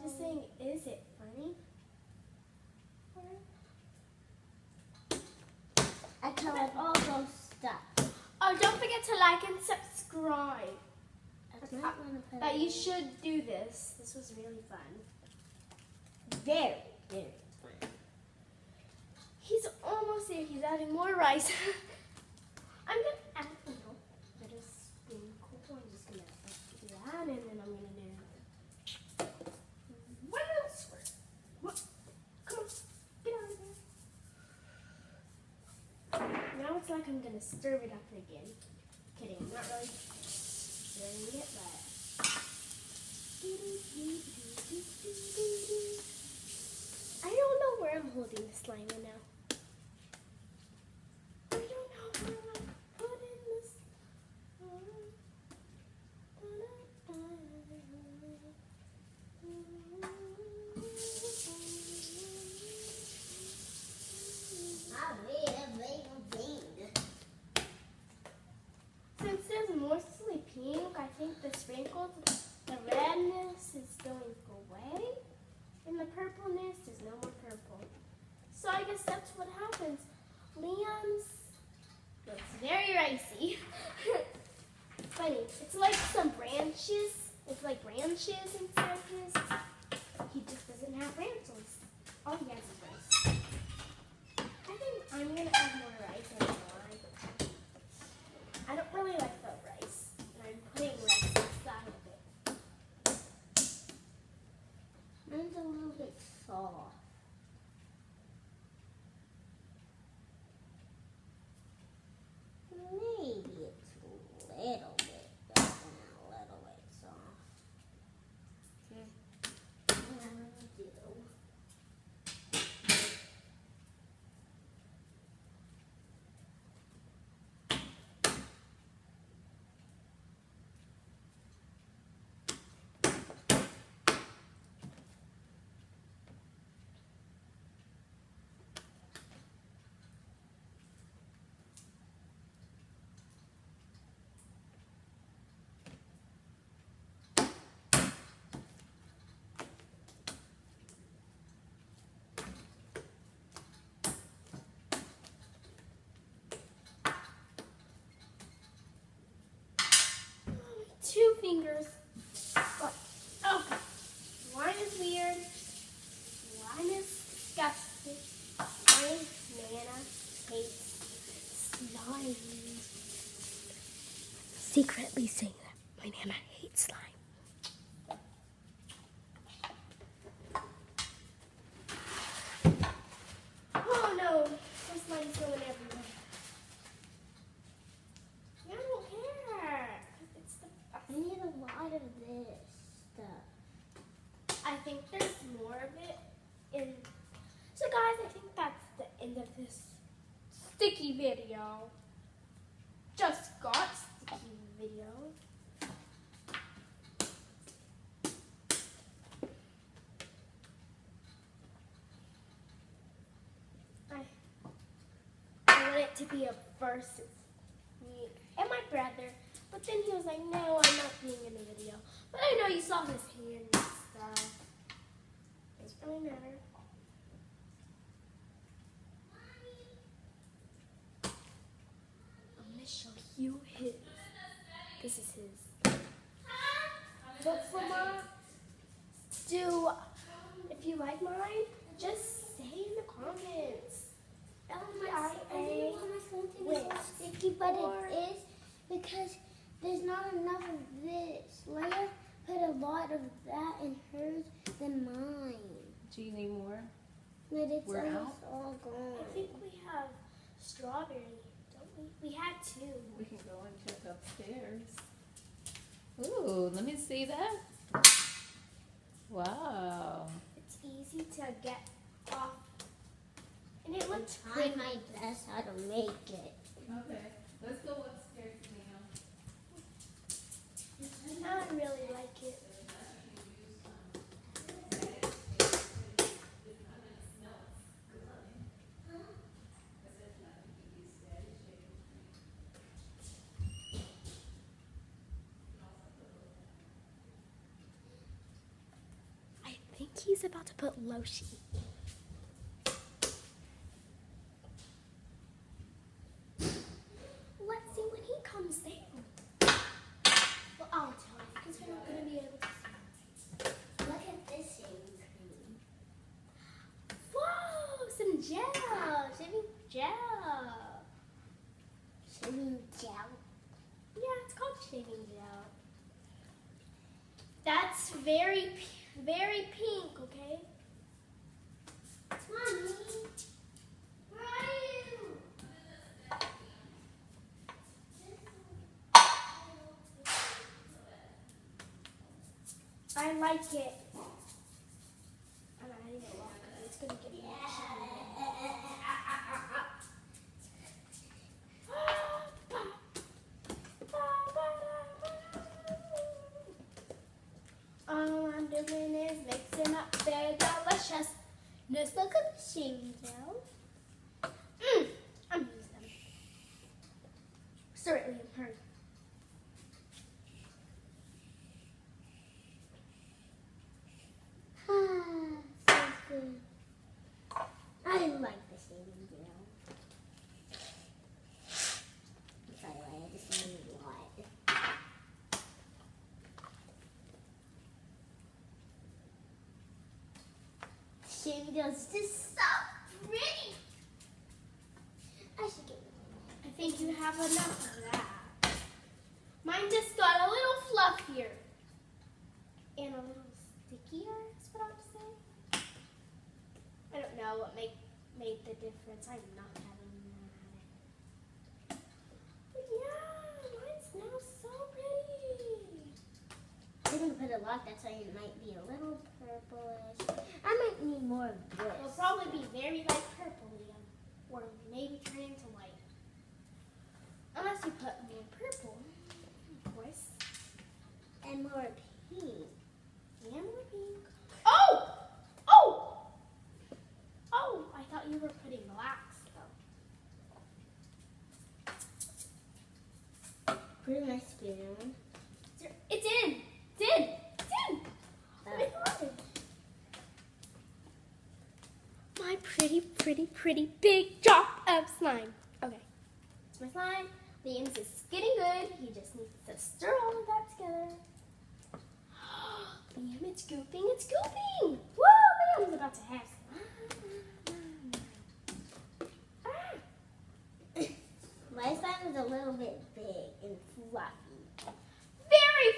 Just saying, is it funny? I colored all those stuff. Oh, don't forget to like and subscribe. But You should do this. This was really fun. very, very fun. He's almost there. He's adding more rice. I'm gonna add, better sprinkle. I'm just gonna do that, and then I'm gonna do. What else? What? Come on, get out of there. Now it's like I'm gonna stir it up again. Kidding, I'm not really stirring it, but. I don't know where I'm holding the slime in now. I don't know where I'm putting this. Since there's mostly pink, I think the sprinkles, the redness is going away. And the purpleness is no more purple. So I guess that's what happens. Liam's looks very ricey. Funny. It's like some branches. It's like branches inside his. He just doesn't have branches. All he has is rice. I think I'm going to add more rice in mine. I don't really like the rice. And I'm putting rice inside of it. Mine's a little bit soft. Maybe it's a little bit better than a little bit soft. Two fingers. Oh, one is weird. One is disgusting. My Nana hates slime. Secretly saying that my Nana hates slime. Oh no, this slime's going everywhere. I don't care. It's the I need a lot of this stuff. I think there's more of it in. So guys, I think that's the end of this sticky video. Just got sticky video. I want it to be a versus me and my brother. But then he was like, no, I'm not being in the video. But I know you saw his hand and stuff. Doesn't really matter. I'm going to show you his. This is his. But for mine, if you like mine, just say in the comments. LIA Sticky, but it is because there's not enough of this. Leia put a lot of that in hers than mine. Do you need more? But it's We're almost out? all gone. I think we have strawberry, don't we? We had two. We can go and check upstairs. Ooh, let me see that. Wow. It's easy to get off. And it I'm looks trying pretty. my best how to make it. Okay, let's go upstairs now. I really like it. I think he's about to put lotion. Let's see when he comes down. Well, I'll tell you because we're not going to be able to see. Look at this shaving cream. Whoa, some gel, shaving gel. Shaving gel. Yeah, it's called shaving gel. That's very pink, okay? Mommy, where are you? I like it. And I need to lock it. It's gonna get me. All I'm doing is mixing up the deliciousness. Look at the shaving gel. I'm using them. Certainly in her. So good. I like the shaving gel. By the way, I just made a lot. Shaving gel is just so pretty. I should get one. I think you have enough of that. Mine just got a little fluffier. And a little stickier, is what I'm saying. I don't know what made the difference. I'm not having that. But yeah, mine smells so pretty. I didn't put a lot, that's why it might be a little purplish. I might need more of this. It'll probably be very light purple, Liam. Or maybe turn into white. Unless you put more purple, of course. And more pink. And more pink. Oh! Oh! Oh, I thought you were putting blacks, though. Put my spoon. It's in! It's in! It's in! Oh my God. My pretty big drop of slime. Okay. It's my slime. Liam's is getting good. He just needs to stir all of that together. Liam, it's scooping, it's scooping! Woo! Liam's about to have some. My slime is a little bit big and fluffy. Very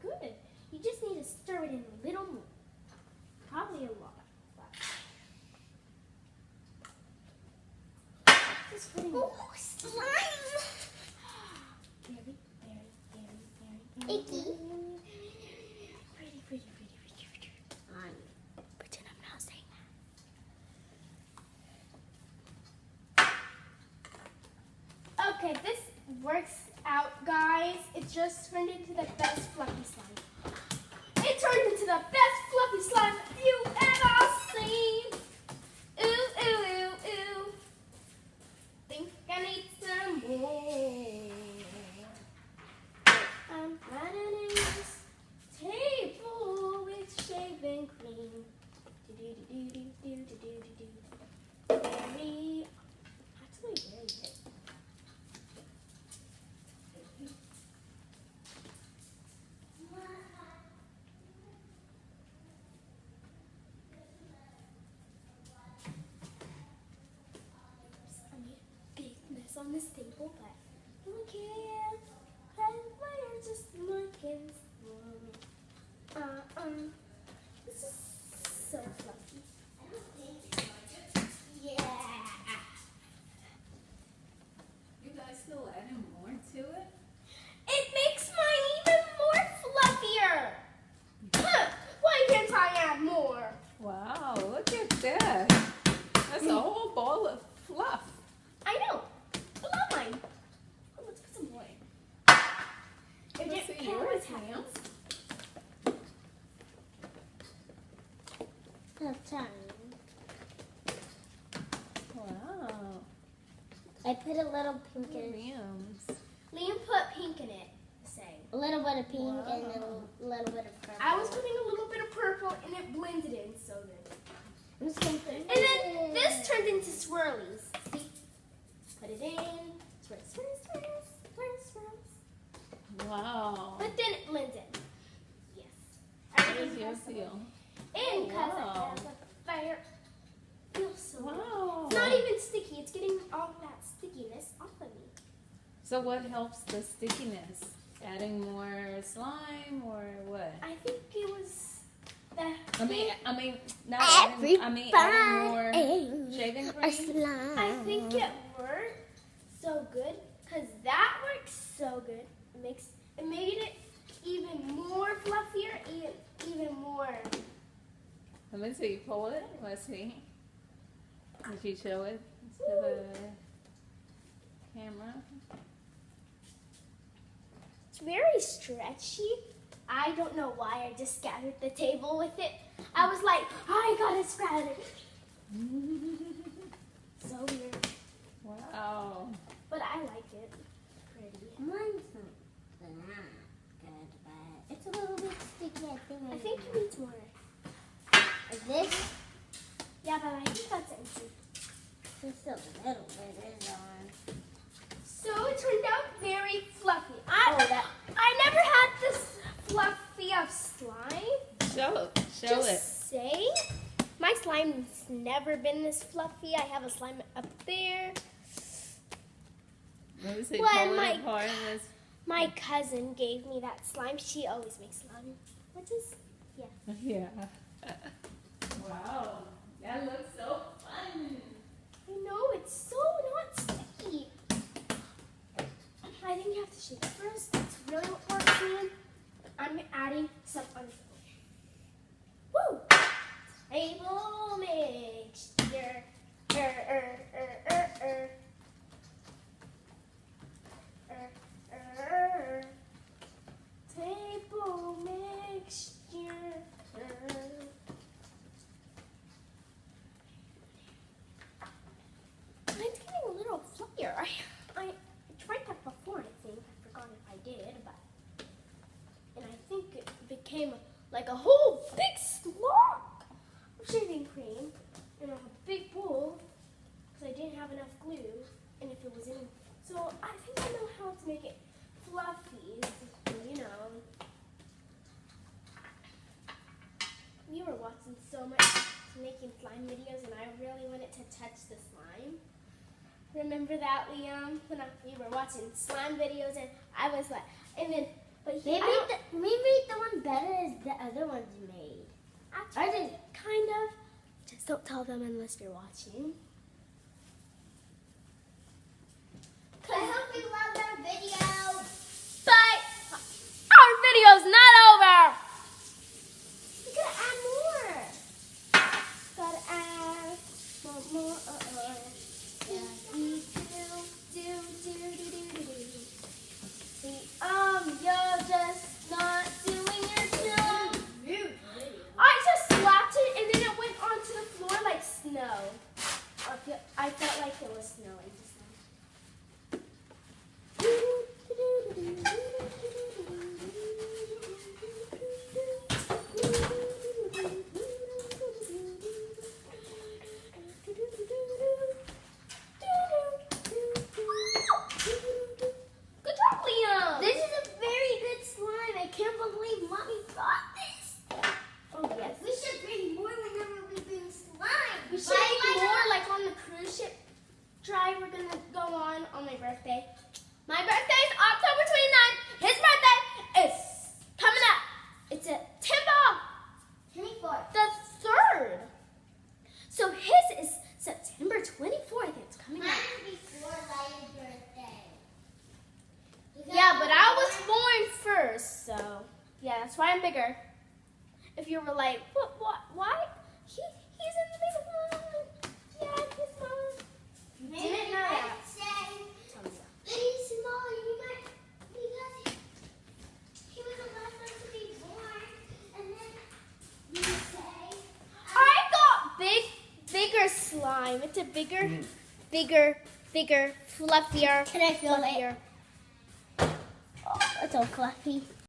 good. You just need to stir it in a little more. Probably a lot. Just putting Slime! very Icky. Pretty. On. Pretend I'm not saying that. Okay, this works out, guys. It just turned into the best fluffy slime. It turned into the best fluffy slime you've ever seen. Ooh. Think I need some more. I'm running in this table with shaving cream. Very, actually very good. I made a big mess on this table, but I don't care. We're just looking for. This is so fluffy. Yeah. You guys still adding more to it? It makes mine even more fluffier. Huh, why can't I add more? Wow, look at that. That's a whole ball of fluff. I know. I love mine. Oh, let's put some more in. Let's see yours, ma'am. That's time. Wow. I put a little pink in it. Liam's. Liam put pink in it, say. A little bit of pink and a little bit of purple. I was putting a little bit of purple and it blended in so good. I'm just gonna put And then this turned into swirlies. See? Put it in. Swirl, swirl, swirl, swirl, swirl. Wow. But then it blends in. Yes. How does yours feel? And because Wow. it has a fire, feels so good. Wow. It's not even sticky. It's getting all that stickiness off of me. So what helps the stickiness? Adding more slime or what? I think it was the. I mean, not adding, adding more Everybody shaving a cream. slime. I think it worked so good because that works so good. It made it even more fluffier, even more. Let me see. Pull it. Let's see. Did you show it to the camera? It's very stretchy. I don't know why I just scattered the table with it. I was like, I gotta spread it. So weird, Wow. but I like it. Pretty. Mine's not that good, but it's a little bit sticky. I think you need more. Like this. Yeah, but I think that's empty. Just a little bit is on. So it turned out very fluffy. Oh, that. I never had this fluffy of slime. Show it. Show Just it. saying. My slime's never been this fluffy. I have a slime up there. Let me see. Well, Pull my- it apart. Let's- My cousin gave me that slime. She always makes slime. What is? Yeah. Wow. That looks so fun. I know, it's so not sticky. I think you have to shake it first. That's really what we're doing. I'm adding some on the floor. Woo! Table mixture. Table mixture. Mine's getting a little fluffier. I tried that before, I think. I forgot if I did, but. And I think it became like a whole big slog of shaving cream in a big bowl because I didn't have enough glue. And if it was in. So I think I know how to make it fluffy, you know. We were watching so much making slime videos, and I really wanted to touch the slime. Remember that, Liam? When we were watching slime videos, and I was like, and then, but he, Maybe the one better is the other ones you made. I did kind of. Just don't tell them unless you're watching. I hope you loved our video. But our video's not over. We gotta add more. Gotta add more. You're just not doing your job. I just slapped it and then it went onto the floor like snow. I felt like it was snowing just now. Good job, Liam. This is a very good slime. I can't believe Mommy brought this. Oh yes. We should bring more whenever we bring slime. We should make more like on the cruise ship drive we're gonna go on my birthday. My birthday is October 29th. His birthday is coming up. It's September 24th. the 3rd. So his is September 24th. It's coming up. Mine is before Lila's birthday. Yeah, but I was born first, so yeah, that's why I'm bigger. If you were like, what, why? He's in the big one. Yeah, he's small. You didn't know that. Tell me that. He's small. He might, because he was the last one to be born, and then you say, I got bigger slime. It's a bigger, fluffier. Can I feel it? fluffier. Oh, so fluffy.